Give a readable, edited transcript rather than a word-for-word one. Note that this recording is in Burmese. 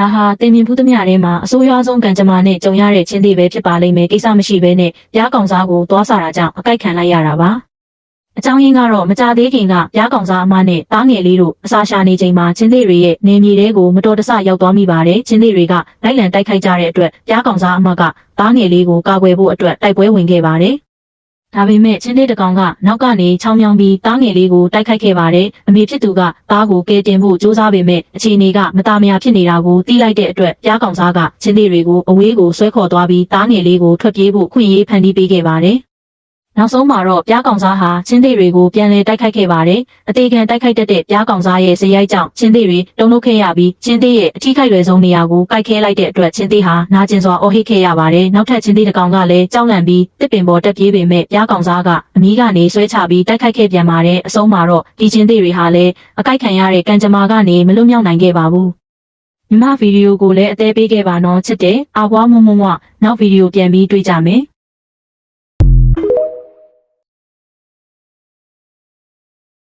ဒါဟာတင်မြင်ဖူးသမျှထဲမှာအဆိုးရွားဆုံးကံကြမ္မာနဲ့ကြုံရတဲ့ချင်းသေးပဲဖြစ်ပါလိမ့်မယ်ကိစ္စမရှိဘဲနဲ့ပြားကောင်စားကိုသွားစားတာကြောင့်အကိုက်ခံလိုက်ရတာပါအကြောင်းရင်းကတော့မကြသေးခင်ကပြားကောင်စားအမနဲ့တားငယ်လေးတို့အစာရှာနေချိန်မှာချင်းသေးတွေရဲ့နေမြေတွေကိုမတော်တဆရောက်သွားမိပါတယ်ချင်းသေးတွေကလိုက်လံတိုက်ခိုက်ကြတဲ့အတွက်ပြားကောင်စားအမကတားငယ်လေးကိုကာကွယ်ဖို့အတွက်တိုက်ပွဲဝင်ခဲ့ပါတယ်ဒါပေမဲ့ချင်းသေးတကောင်ကနောက်ကနေချောင်းမြောင်းပြီးတားငယ်လေးကိုတိုက်ခိုက်ခဲ့ပါတယ်အမေဖြစ်သူကတားကိုကယ်တင်ဖို့ကြိုးစားပေမဲ့အခြေအနေကမတာမယာဖြစ်နေတာကိုသိလိုက်တဲ့အတွက်ပြားကောင်စားကချင်းသေးတွေကိုအဝေးကိုဆွဲခေါ်သွားပြီးတားငယ်လေးကိုထွက်ပြေးဖို့ခွင့်ရေးဖန်တီးပေးခဲ့ပါတယ်နောက်ဆုံးမှာတော့ပြားကောင်စားဟာချင်းသေးတွေကိုပြန်လည်တိုက်ခိုက်ခဲ့ပါတယ်အသေးခံတိုက်ခိုက်တတ်တဲ့ပြားကောင်စားရဲ့ဇရိုက်ကြောင့်ချင်းသေးတွေတုံ့နှုတ်ခဲ့ရပြီးချင်းသေးရဲ့အထီးခိုက်လွယ်ဆုံးနေရာကိုကိုက်ခဲလိုက်တဲ့အတွက်ချင်းသေးဟာနာကျင်စွာအော်ဟစ်ခဲ့ရပါတယ်နောက်ထပ်ချင်းသေးတစ်ကောင်ကလည်းကြောက်လန့်ပြီးတစ်ပင်ပေါ်တက်ပြေးပေမဲ့ပြားကောင်စားကအမီးကနေဆွဲချပြီးတိုက်ခိုက်ခဲ့ပြန်ပါတယ်အဆုံးမှာတော့ဒီချင်းသေးတွေဟာလည်းအကိုက်ခံရတဲ့ကံကြမ္မာကနေမလွတ်မြောက်နိုင်ခဲ့ပါဘူးမြမဗီဒီယိုကိုလည်းအသေးပေးခဲ့ပါနော်ချစ်တယ်အားပွားမွန်းမွန်းနောက်ဗီဒီယိုပြန်ပြီးတွေ့ကြမယ်